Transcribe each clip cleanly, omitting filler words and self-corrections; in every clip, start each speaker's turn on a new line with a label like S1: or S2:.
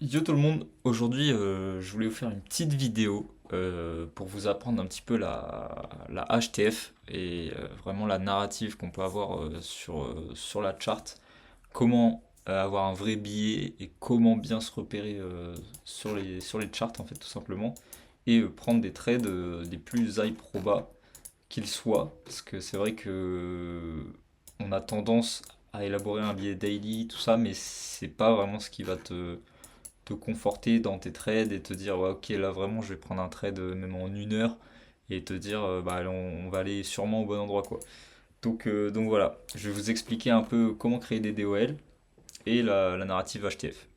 S1: Yo tout le monde, aujourd'hui je voulais vous faire une petite vidéo pour vous apprendre un petit peu la HTF et vraiment la narrative qu'on peut avoir sur la chart, comment avoir un vrai billet et comment bien se repérer sur les charts en fait tout simplement et prendre des trades des plus high proba qu'ils soient parce que c'est vrai que on a tendance à élaborer un billet daily tout ça mais c'est pas vraiment ce qui va te conforter dans tes trades et te dire ouais, ok là vraiment je vais prendre un trade même en 1 heure et te dire bah on va aller sûrement au bon endroit quoi. Donc voilà, je vais vous expliquer un peu comment créer des DOL et la narrative HTF.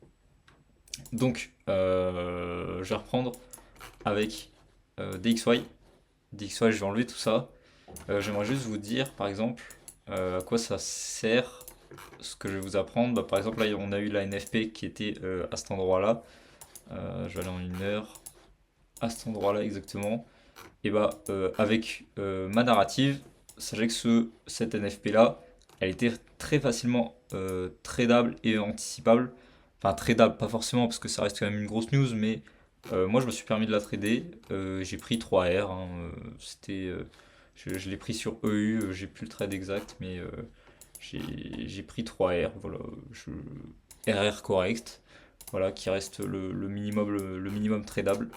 S1: Donc je vais reprendre avec DXY. DXY je vais enlever tout ça. J'aimerais juste vous dire par exemple à quoi ça sert ce que je vais vous apprendre. Bah, par exemple là on a eu la NFP qui était à cet endroit là. Je vais aller en 1 heure à cet endroit-là exactement. Et bah avec ma narrative, sachez que cette NFP-là, elle était très facilement tradable et anticipable. Enfin tradable, pas forcément parce que ça reste quand même une grosse news, mais moi je me suis permis de la trader. J'ai pris 3 R, hein, je l'ai pris sur EU, j'ai plus le trade exact, mais j'ai pris 3 R, voilà, RR correct, voilà, qui reste le minimum tradable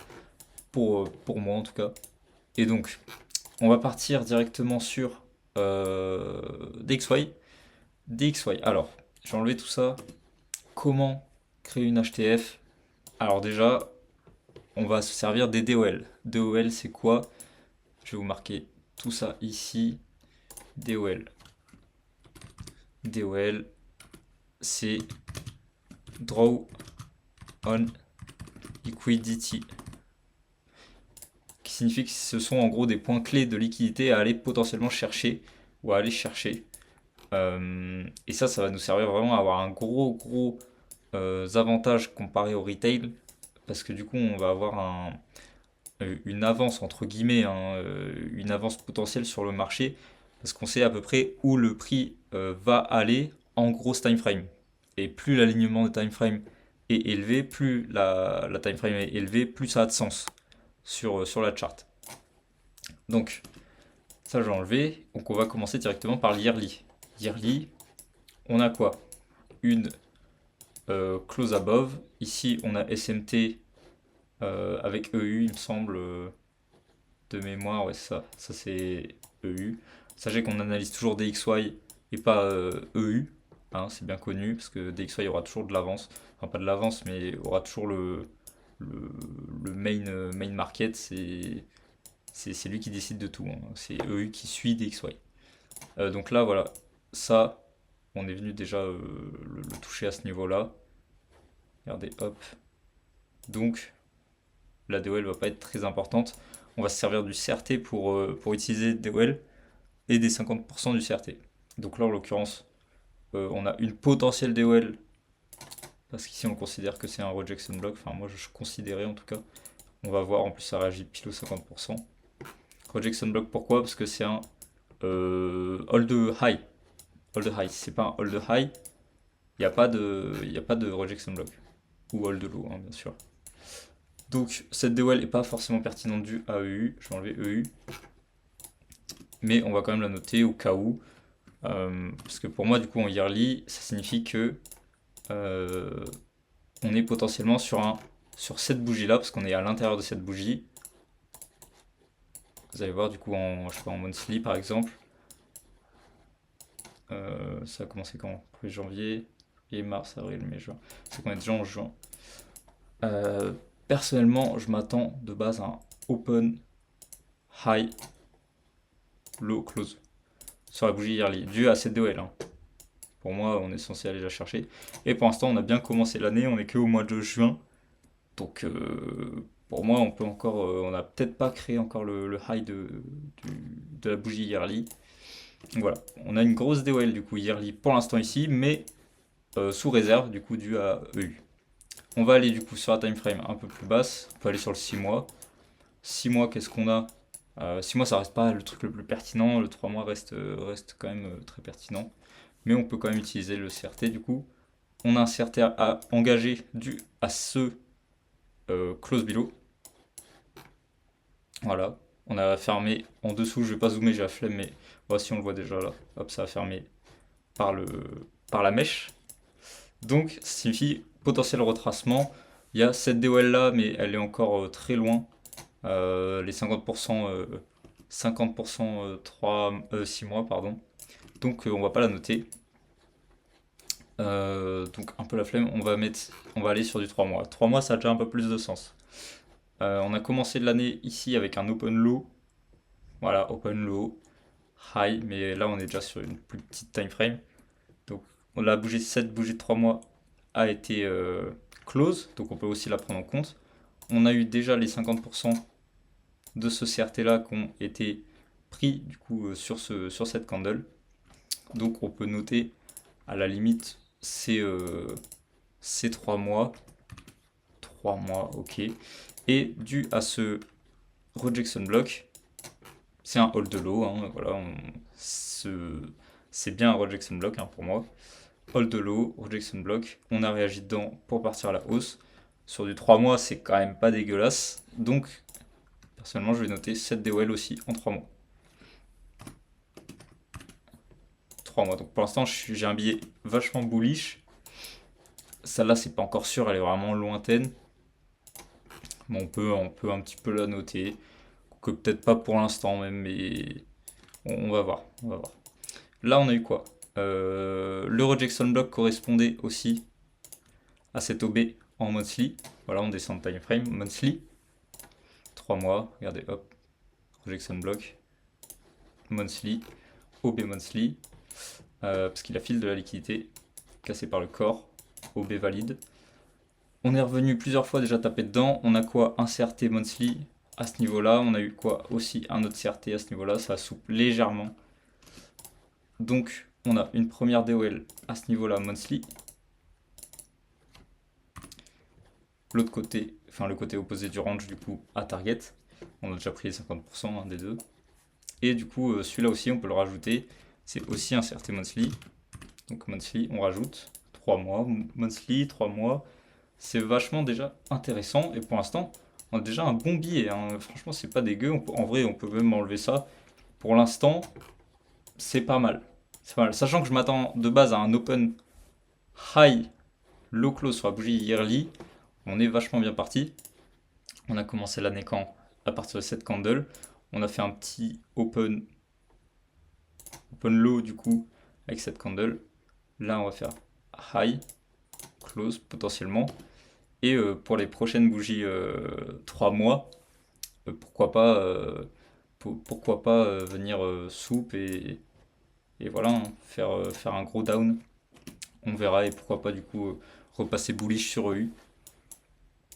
S1: pour moi en tout cas. Et donc, on va partir directement sur DXY. DXY, alors, je vais enlever tout ça. Comment créer une HTF? Alors déjà, on va se servir des DOL. DOL, c'est quoi? Je vais vous marquer tout ça ici. DOL. DOL, c'est Draw on Liquidity, qui signifie que ce sont en gros des points clés de liquidité à aller potentiellement chercher ou à aller chercher. Et ça va nous servir vraiment à avoir un gros avantage comparé au retail, parce que du coup on va avoir une avance entre guillemets, hein, une avance potentielle sur le marché, parce qu'on sait à peu près où le prix va aller en gros time frame. Et plus l'alignement de time frame est élevé, plus la time frame est élevée, plus ça a de sens sur la chart. Donc ça j'ai enlevé, donc on va commencer directement par l'yearly. Yearly, on a quoi? Une close above. Ici, on a SMT avec EU, il me semble, de mémoire. Ouais, c'est ça. Ça, c'est EU. Sachez qu'on analyse toujours DXY et pas EU. Hein, c'est bien connu parce que DXY aura toujours de l'avance. Enfin, pas de l'avance, mais aura toujours le, le main market. C'est lui qui décide de tout, hein. C'est EU qui suit DXY. Donc là, voilà. Ça, on est venu déjà le toucher à ce niveau-là. Regardez, hop. Donc, la DOL va pas être très importante. On va se servir du CRT pour utiliser DOL et des 50% du CRT. Donc là, en l'occurrence, on a une potentielle DOL, parce qu'ici on considère que c'est un rejection block. Enfin, moi je considérais en tout cas. On va voir, en plus ça réagit pile aux 50%. Rejection block, pourquoi? Parce que c'est un hold high. Hold high. Si c'est pas un hold high, il n'y a pas de rejection block. Ou hold low, hein, bien sûr. Donc cette DOL n'est pas forcément pertinente du à EU, je vais enlever EU, mais on va quand même la noter au cas où, parce que pour moi du coup en yearly, ça signifie que euh, on est potentiellement sur cette bougie là, parce qu'on est à l'intérieur de cette bougie. Vous allez voir du coup je sais pas, en monthly par exemple, ça a commencé quand? 1er janvier, et mars, avril, mai, juin. C'est qu'on est déjà en juin. Euh, Personnellement, je m'attends de base à un open, high, low, close sur la bougie yearly, dû à cette DOL, hein. Pour moi, on est censé aller la chercher. Et pour l'instant, on a bien commencé l'année, on est que au mois de juin. Donc, pour moi, on peut encore, on n'a peut-être pas créé encore le high de la bougie yearly. Donc voilà, on a une grosse DOL du coup yearly pour l'instant ici, mais sous réserve du coup dû à EU. On va aller du coup sur la time frame un peu plus basse. On peut aller sur le 6 mois. 6 mois, qu'est-ce qu'on a? 6 mois, ça reste pas le truc le plus pertinent. Le 3 mois reste quand même très pertinent. Mais on peut quand même utiliser le CRT du coup. On a un CRT à engager dû à ce close below. Voilà, on a fermé en dessous, je vais pas zoomer, j'ai la flemme, mais voici on le voit déjà là. Hop, ça a fermé par, par la mèche. Donc, ça signifie potentiel retracement. Il y a cette DOL là, mais elle est encore très loin. Les 50%, 50% 6 mois, pardon. Donc, on va pas la noter. Donc, un peu la flemme. On va aller sur du 3 mois. 3 mois, ça a déjà un peu plus de sens. On a commencé l'année ici avec un open low. Voilà, open low, high, mais là on est déjà sur une plus petite time frame. Donc la bougie, cette bougie de 3 mois a été close, donc on peut aussi la prendre en compte. On a eu déjà les 50% de ce CRT là qui ont été pris du coup sur cette candle. Donc on peut noter à la limite ces 3 mois. 3 mois, ok. Et dû à ce rejection block, c'est un hold low, hein, voilà, c'est bien un rejection block hein, pour moi. Hold low, rejection block, on a réagi dedans pour partir à la hausse. Sur du 3 mois, c'est quand même pas dégueulasse. Donc, personnellement, je vais noter 7 DOL aussi en 3 mois. 3 mois. Donc pour l'instant, j'ai un billet vachement bullish. Celle-là, c'est pas encore sûr, elle est vraiment lointaine. Mais on peut un petit peu la noter. Que peut-être pas pour l'instant même, mais on va voir. On va voir. Là, on a eu quoi le rejection block correspondait aussi à cette OB en monthly. Voilà, on descend de time frame, monthly. 3 mois, regardez, hop, rejection block, monthly, OB monthly, parce qu'il a fil de la liquidité, cassé par le corps, OB valide. On est revenu plusieurs fois déjà taper dedans. On a quoi? Un CRT monthly à ce niveau-là. On a eu quoi? Aussi un autre CRT à ce niveau-là. Ça souple légèrement. Donc, on a une première DOL à ce niveau-là, monthly. L'autre côté, enfin le côté opposé du range, du coup, à target. On a déjà pris les 50% des deux. Et du coup, celui-là aussi, on peut le rajouter. C'est aussi un CRT monthly. Donc, monthly, on rajoute 3 mois. Monthly, 3 mois. C'est vachement déjà intéressant. Et pour l'instant, on a déjà un bon billet, hein. Franchement, c'est pas dégueu. En vrai, on peut même enlever ça. Pour l'instant, c'est pas mal. C'est pas mal. Sachant que je m'attends de base à un open high low close sur la bougie yearly. On est vachement bien parti. On a commencé l'année quand? À partir de cette candle. On a fait un petit open low du coup avec cette candle. Là, on va faire high, close potentiellement. Et pour les prochaines bougies 3 mois, pourquoi pas, venir soupe et voilà, hein, faire un gros down. On verra et pourquoi pas du coup repasser bullish sur EU.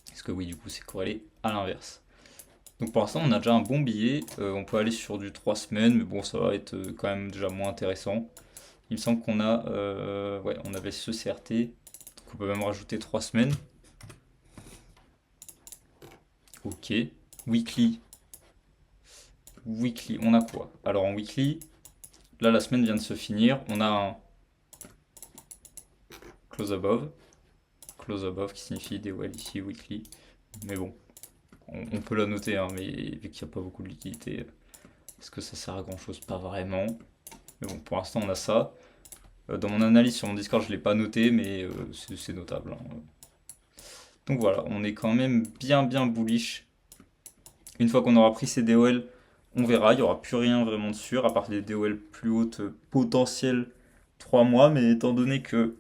S1: Parce que oui, du coup, c'est corrélé à l'inverse. Donc pour l'instant, on a déjà un bon billet. On peut aller sur du 3 semaines, mais bon, ça va être quand même déjà moins intéressant. Il me semble qu'on a, ouais, on avait ce CRT. Donc on peut même rajouter 3 semaines. Ok. Weekly. Weekly, on a quoi? Alors en weekly, là la semaine vient de se finir. On a un close above. Close above qui signifie des well ici, weekly. Mais bon, on peut la noter, hein, mais vu qu'il n'y a pas beaucoup de liquidité, est-ce que ça sert à grand chose? Pas vraiment. Mais bon, pour l'instant on a ça. Dans mon analyse sur mon Discord, je ne l'ai pas noté, mais c'est notable, hein. Donc voilà, on est quand même bien bullish. Une fois qu'on aura pris ces DOL, on verra, il n'y aura plus rien vraiment de sûr, à part des DOL plus hautes potentielles 3 mois, mais étant donné que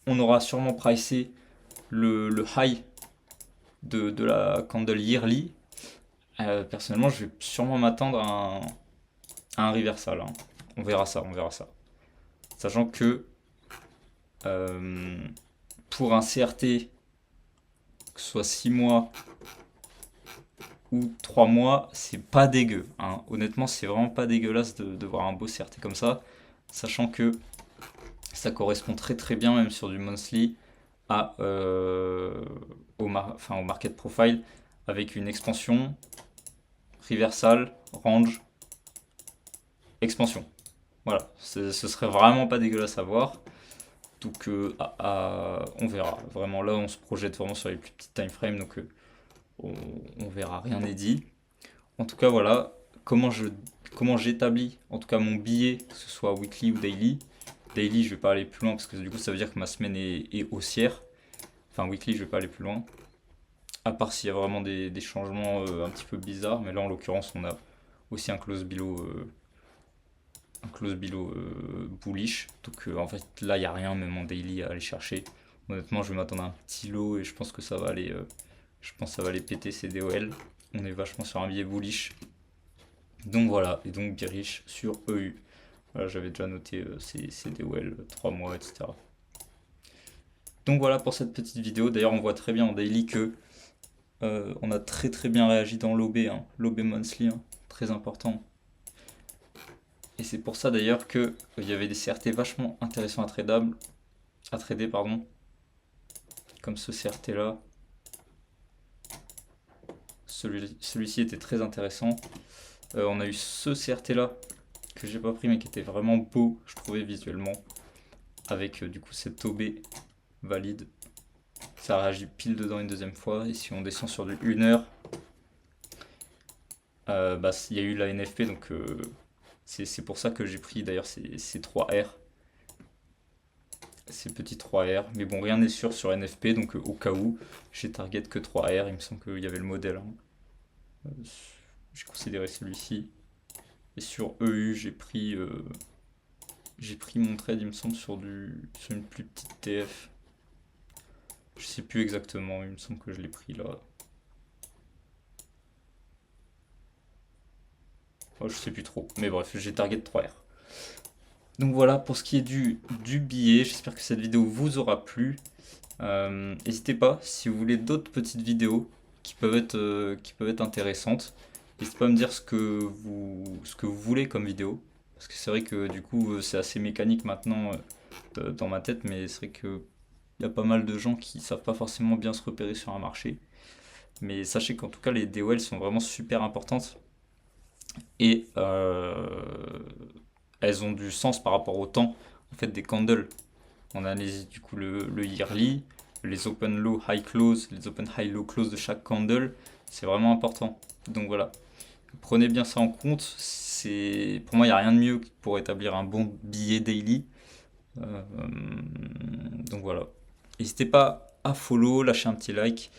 S1: on aura sûrement pricé le high de la candle yearly, personnellement je vais sûrement m'attendre à un reversal, hein. On verra ça, on verra ça. Sachant que pour un CRT, que ce soit 6 mois ou 3 mois, c'est pas dégueu, hein. Honnêtement, c'est vraiment pas dégueulasse de voir un beau CRT comme ça, sachant que ça correspond très bien, même sur du monthly, au market profile, avec une expansion, reversal, range, expansion. Voilà, ce serait vraiment pas dégueulasse à voir. Donc on verra. Vraiment là, on se projette vraiment sur les plus petites time frames, donc on, on verra, rien n'est dit. En tout cas, voilà comment j'établis en tout cas mon billet, que ce soit weekly ou daily. Daily, je vais pas aller plus loin parce que du coup, ça veut dire que ma semaine est haussière. Enfin, weekly, je vais pas aller plus loin. À part s'il y a vraiment des changements un petit peu bizarres. Mais là, en l'occurrence, on a aussi un close below bullish. Donc, en fait, là, il n'y a rien, même en daily, à aller chercher. Honnêtement, je vais m'attendre à un petit lot et je pense que ça va aller, je pense que ça va aller péter ces DOL. On est vachement sur un billet bullish. Donc voilà, et donc bearish sur EU. Voilà, j'avais déjà noté ces DOL 3 mois, etc. Donc voilà pour cette petite vidéo. D'ailleurs, on voit très bien en daily que on a très très bien réagi dans l'OB, hein, l'OB monthly, hein, très important. Et c'est pour ça d'ailleurs que il y avait des CRT vachement intéressants à trader, pardon, comme ce CRT là. Celui-ci était très intéressant. On a eu ce CRT là que j'ai pas pris mais qui était vraiment beau, je trouvais visuellement, avec du coup cette OB valide. Ça réagit pile dedans une deuxième fois. Et si on descend sur du 1 heure, bah, il y a eu la NFP, donc c'est pour ça que j'ai pris d'ailleurs ces 3R, ces petits 3R. Mais bon, rien n'est sûr sur NFP, donc au cas où, j'ai target que 3R. Il me semble qu'il y avait le modèle, hein. J'ai considéré celui-ci. Et sur EU, j'ai pris mon trade, il me semble, sur une plus petite TF. Je sais plus exactement, il me semble que je l'ai pris là. Oh, je sais plus trop, mais bref, j'ai target 3R. Donc voilà pour ce qui est du billet, j'espère que cette vidéo vous aura plu. N'hésitez pas, si vous voulez d'autres petites vidéos qui peuvent être intéressantes, n'hésitez pas à me dire ce que vous voulez comme vidéo. Parce que c'est vrai que du coup c'est assez mécanique maintenant dans ma tête, mais c'est vrai que il y a pas mal de gens qui savent pas forcément bien se repérer sur un marché. Mais sachez qu'en tout cas les DOL sont vraiment super importantes et elles ont du sens par rapport au temps en fait des candles. On analyse du coup le yearly, les open low high close, les open high low close de chaque candle, c'est vraiment important. Donc voilà, prenez bien ça en compte. Pour moi, il n'y a rien de mieux pour établir un bon billet daily. Euh, donc voilà, n'hésitez pas à follow, lâcher un petit like.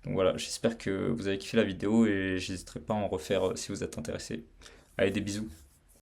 S1: Donc voilà, j'espère que vous avez kiffé la vidéo et j'hésiterai pas à en refaire si vous êtes intéressé. Allez, des bisous.